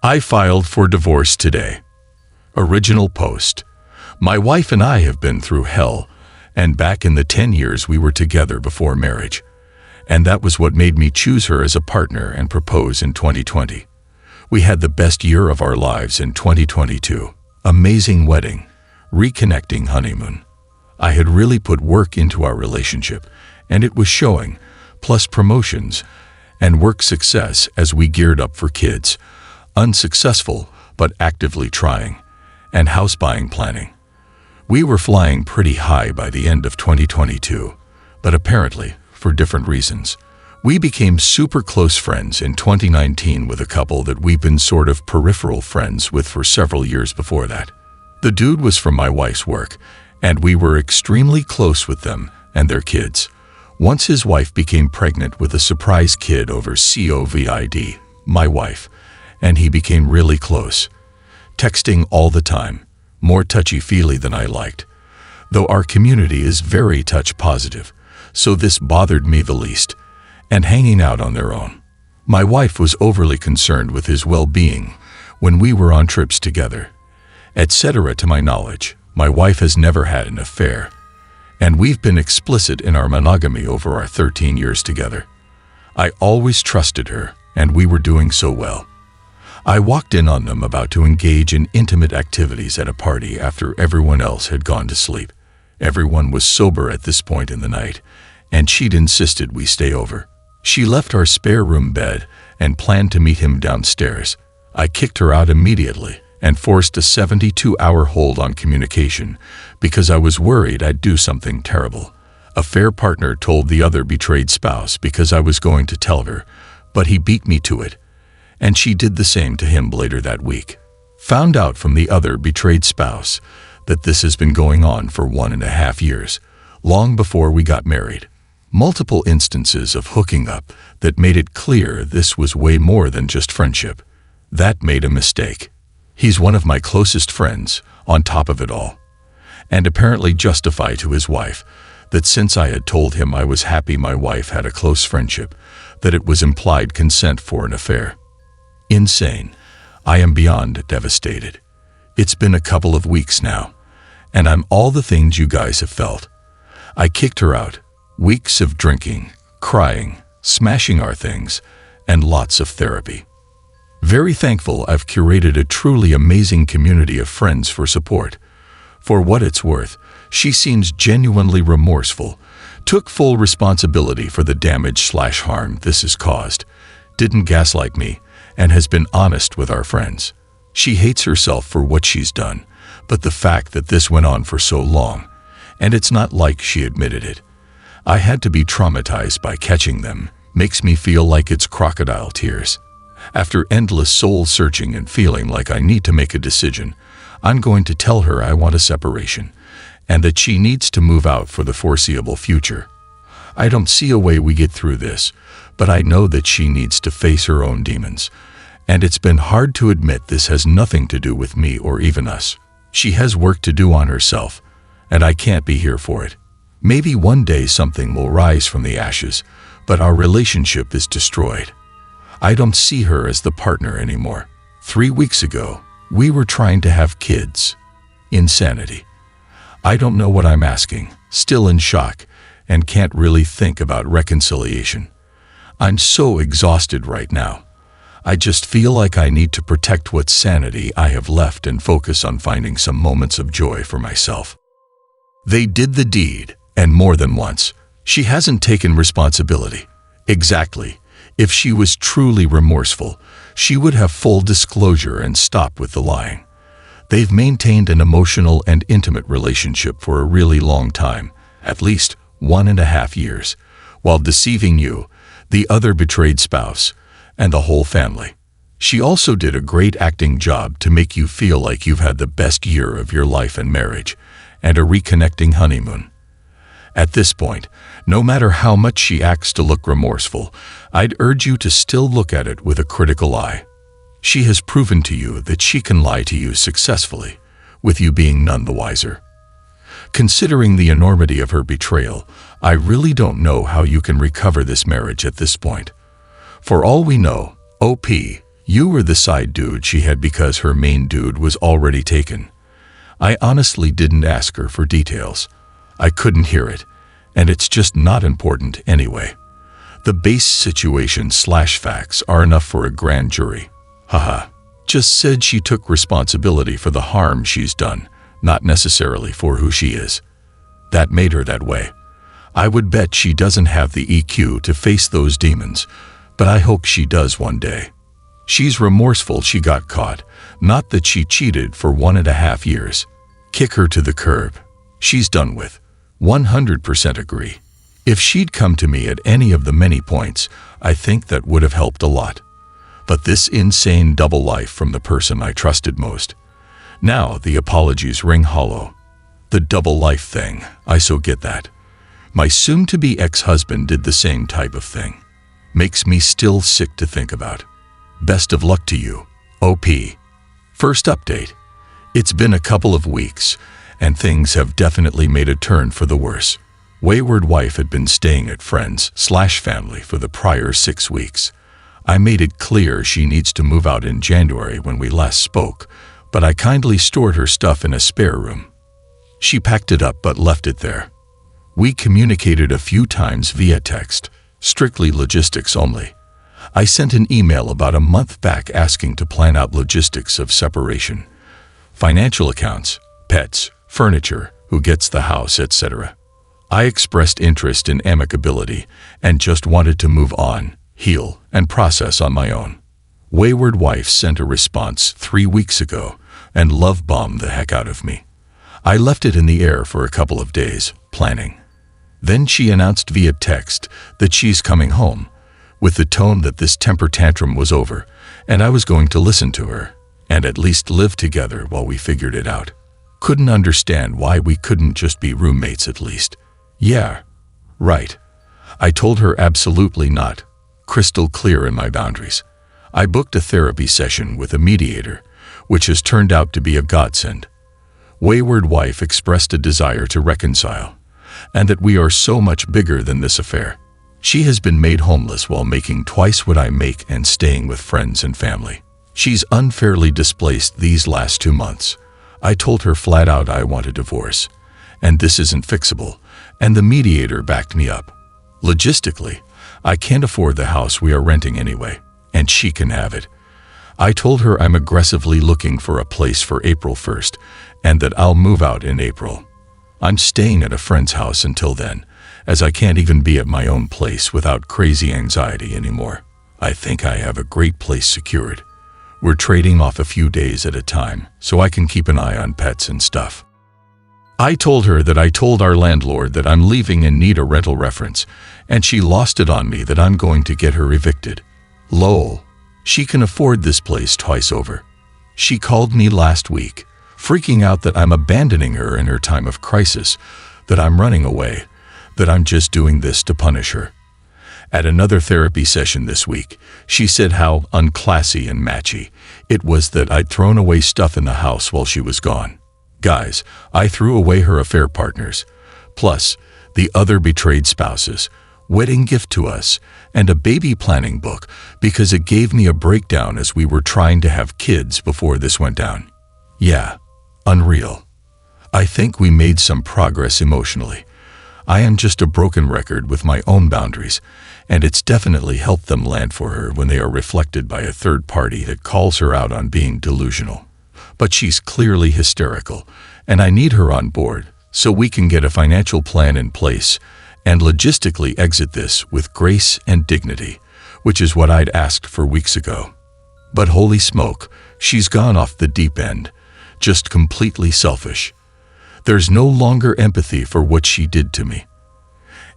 I filed for divorce today. Original post. My wife and I have been through hell, and back in the 10 years we were together before marriage. And that was what made me choose her as a partner and propose in 2020. We had the best year of our lives in 2022. Amazing wedding, reconnecting honeymoon. I had really put work into our relationship, and it was showing, plus promotions and work success as we geared up for kids. Unsuccessful, but actively trying, and house buying planning. We were flying pretty high by the end of 2022, but apparently, for different reasons. We became super close friends in 2019 with a couple that we've been sort of peripheral friends with for several years before that. The dude was from my wife's work, and we were extremely close with them and their kids. Once his wife became pregnant with a surprise kid over COVID, my wife, and he became really close. Texting all the time, more touchy-feely than I liked. Though our community is very touch-positive, so this bothered me the least. And hanging out on their own. My wife was overly concerned with his well-being when we were on trips together, etc. To my knowledge, my wife has never had an affair, and we've been explicit in our monogamy over our 13 years together. I always trusted her, and we were doing so well. I walked in on them about to engage in intimate activities at a party after everyone else had gone to sleep. Everyone was sober at this point in the night, and she'd insisted we stay over. She left our spare room bed and planned to meet him downstairs. I kicked her out immediately and forced a 72-hour hold on communication because I was worried I'd do something terrible. A fair partner told the other betrayed spouse because I was going to tell her, but he beat me to it. And she did the same to him later that week. Found out from the other betrayed spouse that this has been going on for 1.5 years, long before we got married. Multiple instances of hooking up that made it clear this was way more than just friendship. That made a mistake. He's one of my closest friends, on top of it all. And apparently justify to his wife that since I had told him I was happy my wife had a close friendship, that it was implied consent for an affair. Insane. I am beyond devastated. It's been a couple of weeks now, and I'm all the things you guys have felt. I kicked her out. Weeks of drinking, crying, smashing our things, and lots of therapy. Very thankful I've curated a truly amazing community of friends for support. For what it's worth, she seems genuinely remorseful, took full responsibility for the damage/harm this has caused, didn't gaslight me, and has been honest with our friends. She hates herself for what she's done, but the fact that this went on for so long, and it's not like she admitted it. I had to be traumatized by catching them, makes me feel like it's crocodile tears. After endless soul-searching and feeling like I need to make a decision, I'm going to tell her I want a separation, and that she needs to move out for the foreseeable future. I don't see a way we get through this, but I know that she needs to face her own demons. And it's been hard to admit this has nothing to do with me or even us. She has work to do on herself, and I can't be here for it. Maybe one day something will rise from the ashes, but our relationship is destroyed. I don't see her as the partner anymore. 3 weeks ago, we were trying to have kids. Insanity. I don't know what I'm asking, still in shock, and can't really think about reconciliation. I'm so exhausted right now. I just feel like I need to protect what sanity I have left and focus on finding some moments of joy for myself. They did the deed, and more than once. She hasn't taken responsibility. Exactly. If she was truly remorseful, she would have full disclosure and stop with the lying. They've maintained an emotional and intimate relationship for a really long time, at least 1.5 years, while deceiving you, the other betrayed spouse, and the whole family. She also did a great acting job to make you feel like you've had the best year of your life and marriage, and a reconnecting honeymoon. At this point, no matter how much she acts to look remorseful, I'd urge you to still look at it with a critical eye. She has proven to you that she can lie to you successfully, with you being none the wiser. Considering the enormity of her betrayal, I really don't know how you can recover this marriage at this point. For all we know, OP, You were the side dude she had because her main dude was already taken. I honestly didn't ask her for details. I couldn't hear it, and it's just not important anyway. The base situation/facts are enough for a grand jury. Haha. Just said she took responsibility for the harm she's done, not necessarily for who she is. That made her that way. I would bet she doesn't have the EQ to face those demons, but I hope she does one day. She's remorseful she got caught, not that she cheated for 1.5 years. Kick her to the curb. She's done with. 100% agree. If she'd come to me at any of the many points, I think that would have helped a lot. But this insane double life from the person I trusted most. Now the apologies ring hollow. The double life thing, I so get that. My soon-to-be ex-husband did the same type of thing. Makes me still sick to think about. Best of luck to you, OP. First update. It's been a couple of weeks, and things have definitely made a turn for the worse. Wayward wife had been staying at friends/family for the prior 6 weeks. I made it clear she needs to move out in January when we last spoke, but I kindly stored her stuff in a spare room. She packed it up but left it there. We communicated a few times via text, strictly logistics only. I sent an email about a month back asking to plan out logistics of separation. Financial accounts, pets, furniture, who gets the house, etc. I expressed interest in amicability and just wanted to move on, heal, and process on my own. Wayward wife sent a response 3 weeks ago and love-bombed the heck out of me. I left it in the air for a couple of days, planning. Then she announced via text that she's coming home, with the tone that this temper tantrum was over, and I was going to listen to her, and at least live together while we figured it out. Couldn't understand why we couldn't just be roommates at least. Yeah, right. I told her absolutely not. Crystal clear in my boundaries. I booked a therapy session with a mediator, which has turned out to be a godsend. Wayward wife expressed a desire to reconcile, and that we are so much bigger than this affair. She has been made homeless while making twice what I make and staying with friends and family. She's unfairly displaced these last 2 months. I told her flat out I want a divorce, and this isn't fixable, and the mediator backed me up. Logistically, I can't afford the house we are renting anyway, and she can have it. I told her I'm aggressively looking for a place for April 1st, and that I'll move out in April. I'm staying at a friend's house until then, as I can't even be at my own place without crazy anxiety anymore. I think I have a great place secured. We're trading off a few days at a time, so I can keep an eye on pets and stuff. I told her that I told our landlord that I'm leaving and need a rental reference, and she lost it on me that I'm going to get her evicted. Lol. She can afford this place twice over. She called me last week, freaking out that I'm abandoning her in her time of crisis, that I'm running away, that I'm just doing this to punish her. At another therapy session this week, she said how unclassy and matchy it was that I'd thrown away stuff in the house while she was gone. Guys, I threw away her affair partners, plus the other betrayed spouses, wedding gift to us, and a baby planning book because it gave me a breakdown as we were trying to have kids before this went down. Yeah, unreal. I think we made some progress emotionally. I am just a broken record with my own boundaries, and it's definitely helped them land for her when they are reflected by a third party that calls her out on being delusional. But she's clearly hysterical, and I need her on board so we can get a financial plan in place and logistically exit this with grace and dignity, which is what I'd asked for weeks ago. But holy smoke, she's gone off the deep end, just completely selfish. There's no longer empathy for what she did to me.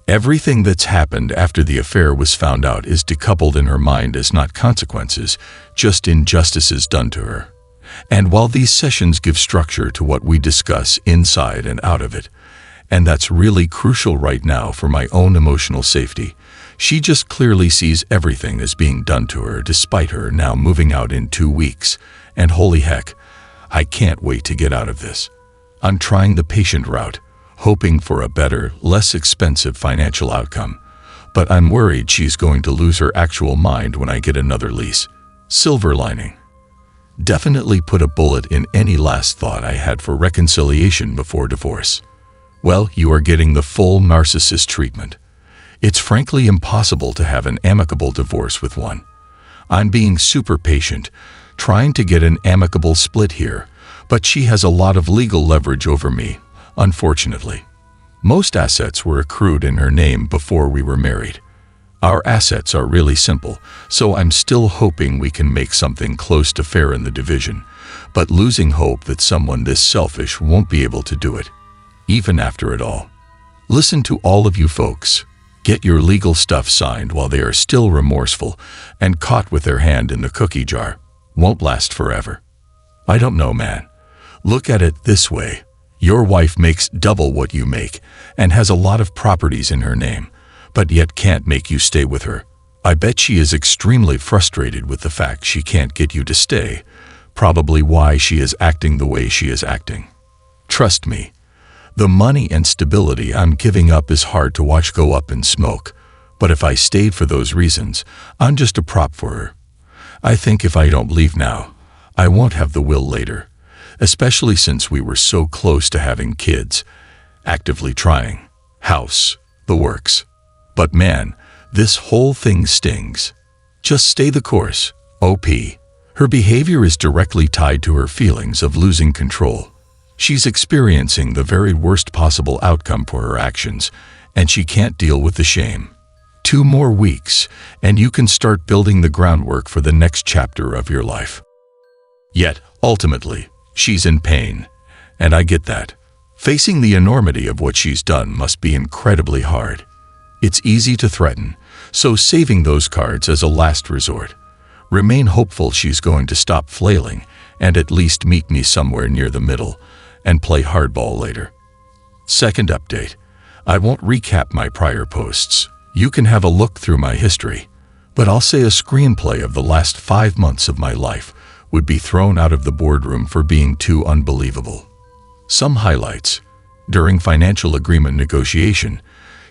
Everything that's happened after the affair was found out is decoupled in her mind as not consequences, just injustices done to her. And while these sessions give structure to what we discuss inside and out of it, and that's really crucial right now for my own emotional safety, she just clearly sees everything as being done to her despite her now moving out in 2 weeks, and holy heck, I can't wait to get out of this. I'm trying the patient route, hoping for a better, less expensive financial outcome, but I'm worried she's going to lose her actual mind when I get another lease. Silver lining. Definitely put a bullet in any last thought I had for reconciliation before divorce. Well, you are getting the full narcissist treatment. It's frankly impossible to have an amicable divorce with one. I'm being super patient, trying to get an amicable split here, but she has a lot of legal leverage over me, unfortunately. Most assets were accrued in her name before we were married. Our assets are really simple, so I'm still hoping we can make something close to fair in the division, but losing hope that someone this selfish won't be able to do it, even after it all. Listen to all of you folks. Get your legal stuff signed while they are still remorseful and caught with their hand in the cookie jar. Won't last forever. I don't know, man. Look at it this way. Your wife makes double what you make and has a lot of properties in her name, but yet can't make you stay with her. I bet she is extremely frustrated with the fact she can't get you to stay, probably why she is acting the way she is acting. Trust me, the money and stability I'm giving up is hard to watch go up in smoke, but if I stayed for those reasons, I'm just a prop for her. I think if I don't leave now, I won't have the will later, especially since we were so close to having kids, actively trying, house, the works. But man, this whole thing stings. Just stay the course, OP. Her behavior is directly tied to her feelings of losing control. She's experiencing the very worst possible outcome for her actions, and she can't deal with the shame. 2 more weeks, and you can start building the groundwork for the next chapter of your life. Yet, ultimately, she's in pain, and I get that. Facing the enormity of what she's done must be incredibly hard. It's easy to threaten, so saving those cards as a last resort. Remain hopeful she's going to stop flailing and at least meet me somewhere near the middle and play hardball later. Second update. I won't recap my prior posts. You can have a look through my history, but I'll say a screenplay of the last 5 months of my life would be thrown out of the boardroom for being too unbelievable. Some highlights. During financial agreement negotiation,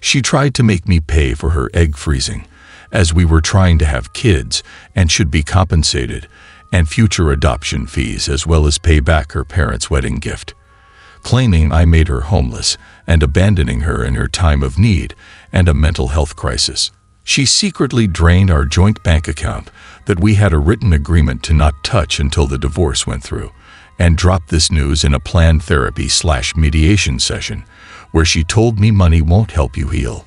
she tried to make me pay for her egg freezing, as we were trying to have kids and should be compensated, and future adoption fees as well as pay back her parents' wedding gift, claiming I made her homeless and abandoning her in her time of need and a mental health crisis. She secretly drained our joint bank account that we had a written agreement to not touch until the divorce went through, and dropped this news in a planned therapy/mediation session where she told me money won't help you heal.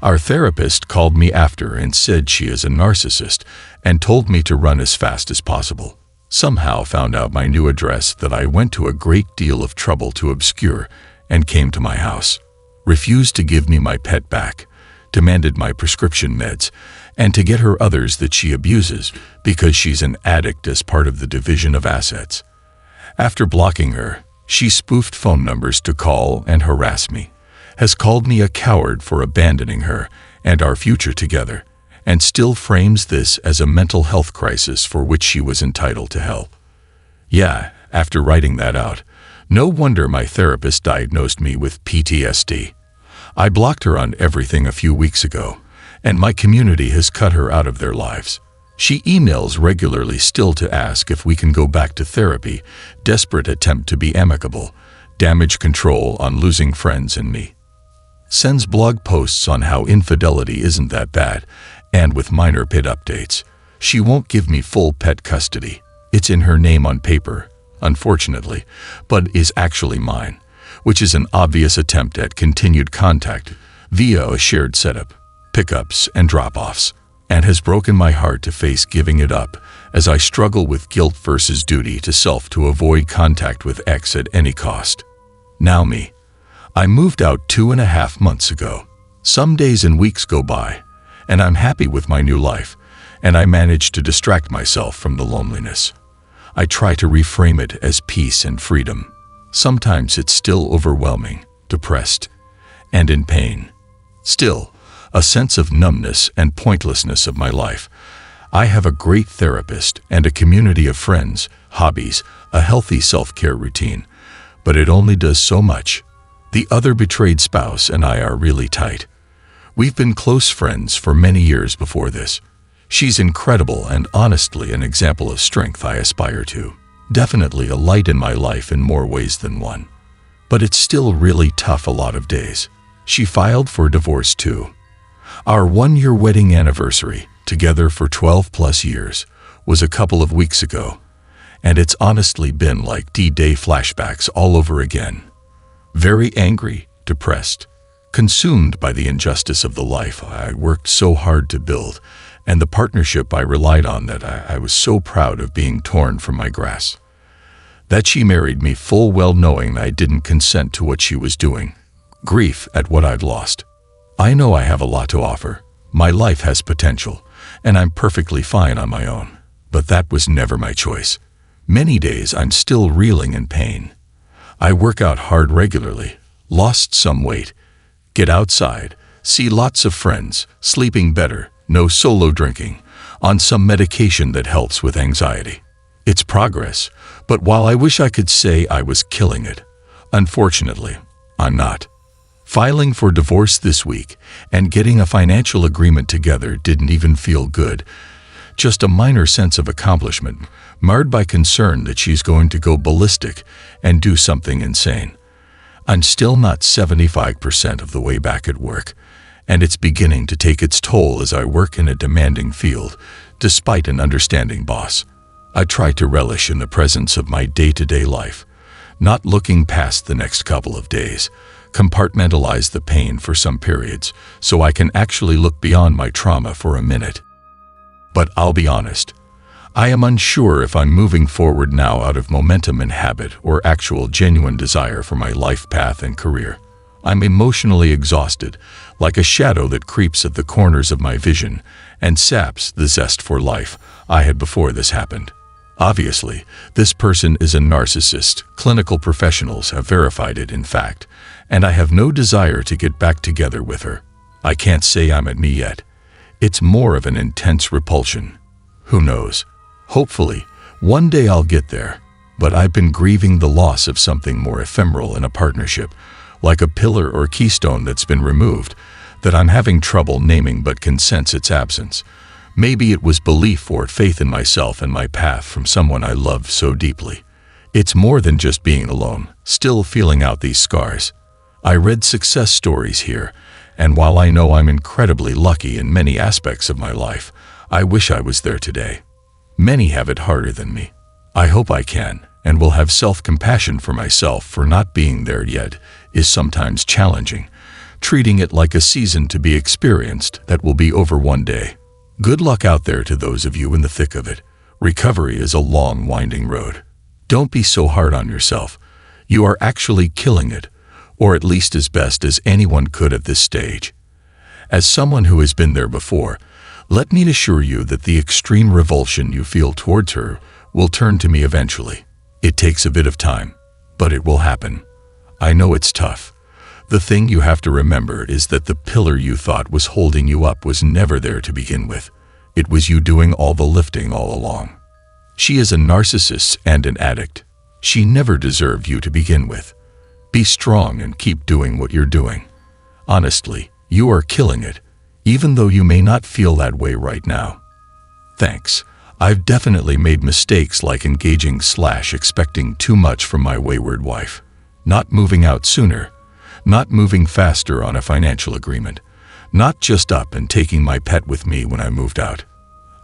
Our therapist called me after and said she is a narcissist and told me to run as fast as possible. Somehow found out my new address that I went to a great deal of trouble to obscure and came to my house. Refused to give me my pet back, demanded my prescription meds, and to get her others that she abuses because she's an addict as part of the division of assets. After blocking her, she spoofed phone numbers to call and harass me, has called me a coward for abandoning her and our future together, and still frames this as a mental health crisis for which she was entitled to help. Yeah, after writing that out, no wonder my therapist diagnosed me with PTSD. I blocked her on everything a few weeks ago, and my community has cut her out of their lives. She emails regularly still to ask if we can go back to therapy, desperate attempt to be amicable, damage control on losing friends and me. Sends blog posts on how infidelity isn't that bad, and with minor pet updates. She won't give me full pet custody. It's in her name on paper, unfortunately, but is actually mine, which is an obvious attempt at continued contact via a shared setup, pickups and drop-offs, and has broken my heart to face giving it up as I struggle with guilt versus duty to self to avoid contact with ex at any cost. Now me. I moved out 2.5 months ago. Some days and weeks go by, and I'm happy with my new life, and I manage to distract myself from the loneliness. I try to reframe it as peace and freedom. Sometimes it's still overwhelming, depressed, and in pain. Still, a sense of numbness and pointlessness of my life. I have a great therapist and a community of friends, hobbies, a healthy self-care routine, but it only does so much. The other betrayed spouse and I are really tight. We've been close friends for many years before this. She's incredible and honestly an example of strength I aspire to. Definitely a light in my life in more ways than one. But it's still really tough a lot of days. She filed for divorce too. Our 1-year wedding anniversary, together for 12 plus years, was a couple of weeks ago. And it's honestly been like D-Day flashbacks all over again. Very angry, depressed, consumed by the injustice of the life I worked so hard to build, and the partnership I relied on that I was so proud of being torn from my grasp. That she married me full well knowing I didn't consent to what she was doing. Grief at what I'd lost. I know I have a lot to offer. My life has potential, and I'm perfectly fine on my own. But that was never my choice. Many days I'm still reeling in pain. I work out hard regularly, lost some weight, get outside, see lots of friends, sleeping better, no solo drinking, on some medication that helps with anxiety. It's progress, but while I wish I could say I was killing it, unfortunately, I'm not. Filing for divorce this week and getting a financial agreement together didn't even feel good. Just a minor sense of accomplishment, marred by concern that she's going to go ballistic and do something insane. I'm still not 75% of the way back at work, and it's beginning to take its toll as I work in a demanding field, despite an understanding boss. I try to relish in the presence of my day-to-day life, not looking past the next couple of days, compartmentalize the pain for some periods so I can actually look beyond my trauma for a minute. But I'll be honest, I am unsure if I'm moving forward now out of momentum and habit or actual genuine desire for my life path and career. I'm emotionally exhausted, like a shadow that creeps at the corners of my vision and saps the zest for life I had before this happened. Obviously, this person is a narcissist. Clinical professionals have verified it, in fact, and I have no desire to get back together with her. I can't say I'm at me yet. It's more of an intense repulsion. Who knows? Hopefully, one day I'll get there, but I've been grieving the loss of something more ephemeral in a partnership, like a pillar or keystone that's been removed, that I'm having trouble naming but can sense its absence. Maybe it was belief or faith in myself and my path from someone I loved so deeply. It's more than just being alone, still feeling out these scars. I read success stories here, and while I know I'm incredibly lucky in many aspects of my life, I wish I was there today. Many have it harder than me. I hope I can, and will have self-compassion for myself for not being there yet is sometimes challenging, treating it like a season to be experienced that will be over one day. Good luck out there to those of you in the thick of it. Recovery is a long, winding road. Don't be so hard on yourself. You are actually killing it, or at least as best as anyone could at this stage. As someone who has been there before, let me assure you that the extreme revulsion you feel towards her will turn to me eventually. It takes a bit of time, but it will happen. I know it's tough. The thing you have to remember is that the pillar you thought was holding you up was never there to begin with. It was you doing all the lifting all along. She is a narcissist and an addict. She never deserved you to begin with. Be strong and keep doing what you're doing. Honestly, you are killing it, even though you may not feel that way right now. Thanks. I've definitely made mistakes like engaging/expecting too much from my wayward wife. Not moving out sooner. Not moving faster on a financial agreement. Not just up and taking my pet with me when I moved out.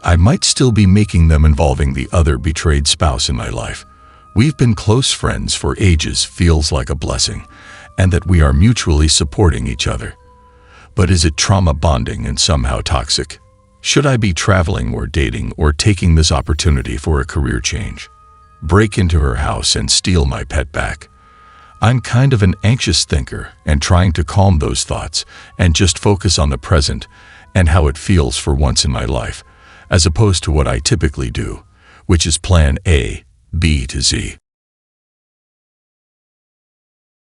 I might still be making them involving the other betrayed spouse in my life. We've been close friends for ages feels like a blessing, and that we are mutually supporting each other. But is it trauma bonding and somehow toxic? Should I be traveling or dating or taking this opportunity for a career change? Break into her house and steal my pet back? I'm kind of an anxious thinker and trying to calm those thoughts and just focus on the present and how it feels for once in my life, as opposed to what I typically do, which is plan A, B to Z.